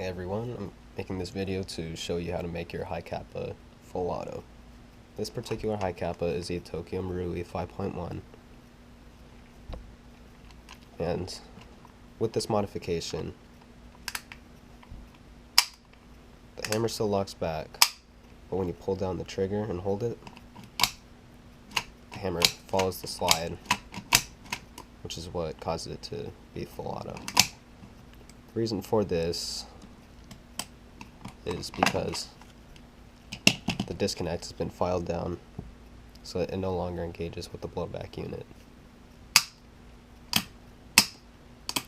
everyone, I'm making this video to show you how to make your high Capa full auto. This particular high Capa is a Tokyo Marui 5.1, and with this modification, the hammer still locks back, but when you pull down the trigger and hold it, the hammer follows the slide, which is what causes it to be full auto. The reason for this is because the disconnect has been filed down so that it no longer engages with the blowback unit.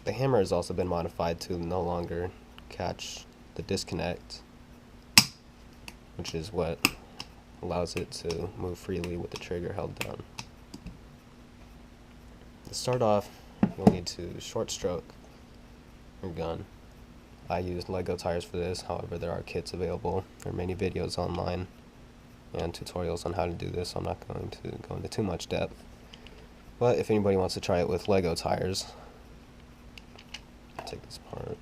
The hammer has also been modified to no longer catch the disconnect, which is what allows it to move freely with the trigger held down. To start off, you'll need to short stroke your gun. I used Lego tires for this, however there are kits available. There are many videos online and tutorials on how to do this, so I'm not going to go into too much depth. But if anybody wants to try it with Lego tires, I'll take this apart.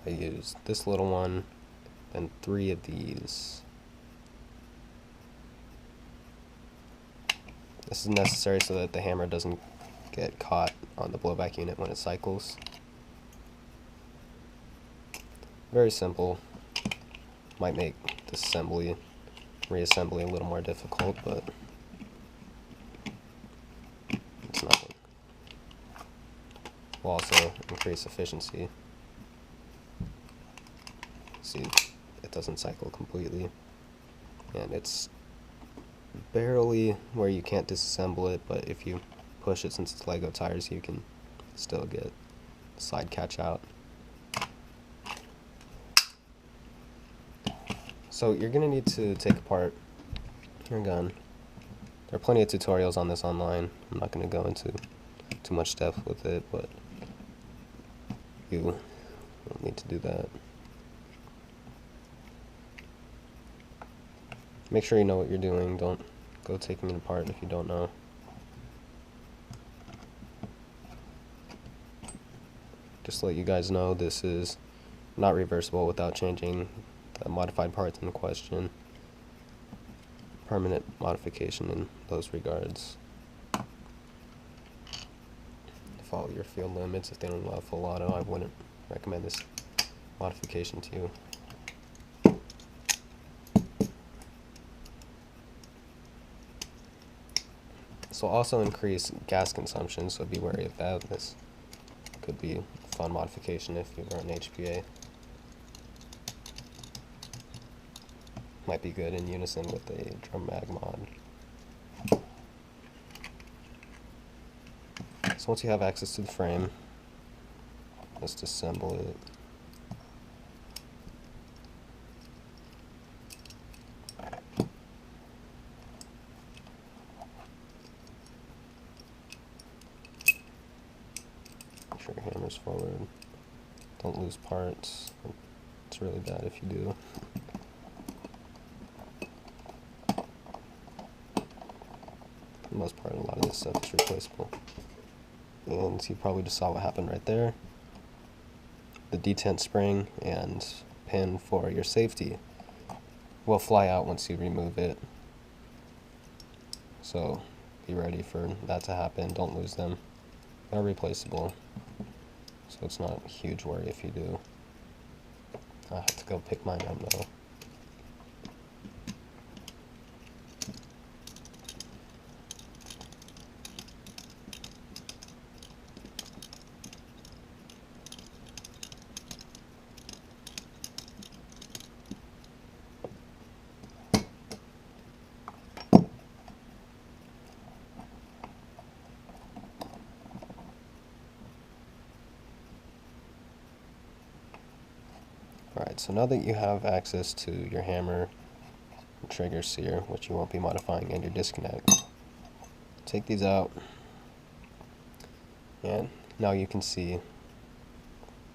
I used this little one and 3 of these. This is necessary so that the hammer doesn't get caught on the blowback unit when it cycles. Very simple. Might make disassembly, reassembly a little more difficult, but it's nothing. Will also increase efficiency. See, it doesn't cycle completely, and it's barely where you can't disassemble it, but if you push it, since it's Lego tires, you can still get the side catch out. So you're going to need to take apart your gun. There are plenty of tutorials on this online. I'm not going to go into too much depth with it, but you will need to do that. Make sure you know what you're doing. Don't go taking it apart if you don't know. Just to let you guys know, this is not reversible without changing the modified parts in question. Permanent modification in those regards. Follow your field limits. If they don't allow full auto, I wouldn't recommend this modification to you. This will also increase gas consumption, so be wary of that. This could be a fun modification if you run HPA. Might be good in unison with a drum mag mod. So once you have access to the frame, let's disassemble it. Make sure your hammer's forward. Don't lose parts. It's really bad if you do. For the most part, a lot of this stuff is replaceable. And you probably just saw what happened right there. The detent spring and pin for your safety will fly out once you remove it. So be ready for that to happen. Don't lose them. They're replaceable, so it's not a huge worry if you do. I have to go pick mine up though. Alright, so now that you have access to your hammer, trigger sear, which you won't be modifying, and your disconnect, take these out, and now you can see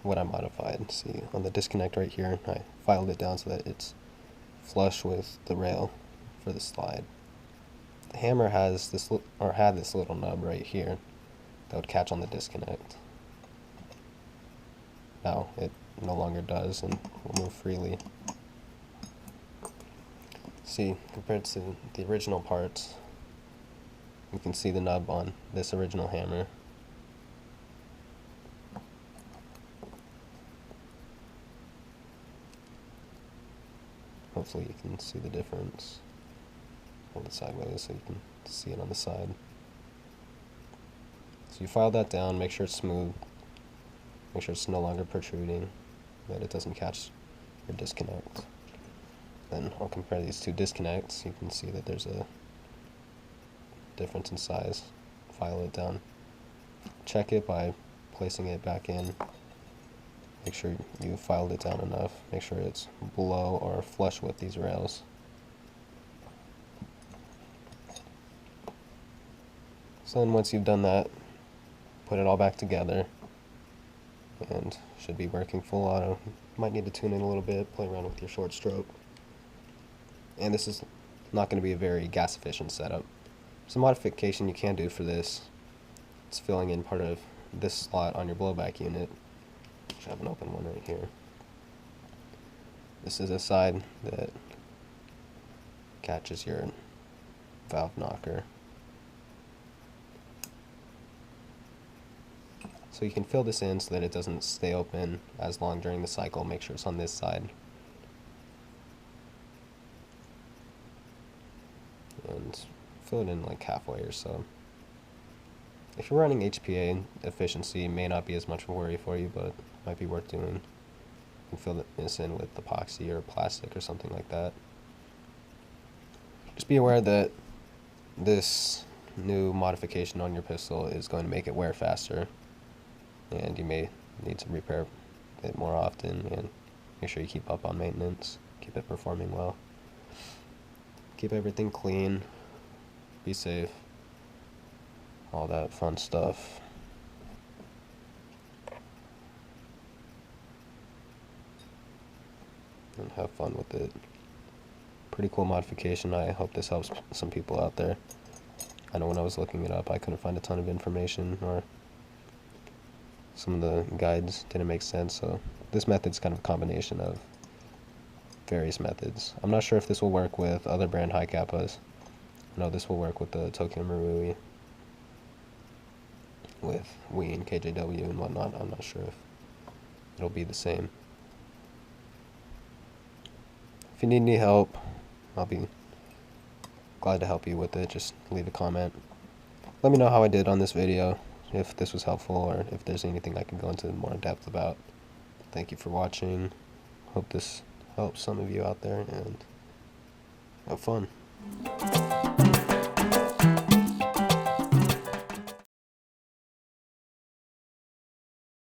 what I modified. See, on the disconnect right here, I filed it down so that it's flush with the rail for the slide. hammer has this, or had this little nub right here that would catch on the disconnect. Now it no longer does and will move freely. See, compared to the original parts, you can see the nub on this original hammer. Hopefully you can see the difference. Hold it sideways so you can see it on the side. So you file that down, make sure it's smooth, make sure it's no longer protruding, that it doesn't catch your disconnect. Then I'll compare these two disconnects. You can see that there's a difference in size. File it down. Check it by placing it back in. Make sure you filed it down enough. Make sure it's below or flush with these rails. So then once you've done that, put it all back together and should be working full auto. Might need to tune in a little bit, play around with your short stroke. And this is not going to be a very gas efficient setup. Some modification you can do for this, it's filling in part of this slot on your blowback unit. I have an open one right here. This is a side that catches your valve knocker. So you can fill this in so that it doesn't stay open as long during the cycle. Make sure it's on this side. And fill it in like halfway or so. If you're running HPA, efficiency may not be as much of a worry for you, but might be worth doing. You can fill this in with epoxy or plastic or something like that. Just be aware that this new modification on your pistol is going to make it wear faster, and you may need to repair it more often, and make sure you keep up on maintenance, keep it performing well. Keep everything clean, be safe, all that fun stuff. And have fun with it. Pretty cool modification. I hope this helps some people out there. I know when I was looking it up, I couldn't find a ton of information, or some of the guides didn't make sense, so this method's kind of a combination of various methods. I'm not sure if this will work with other brand high Capas. I know this will work with the Tokyo Marui, with Wii and KJW and whatnot. I'm not sure if it'll be the same. If you need any help, I'll be glad to help you with it. Just leave a comment. Let me know how I did on this video, if this was helpful, or if there's anything I can go into more in depth about. Thank you for watching. Hope this helps some of you out there, and have fun.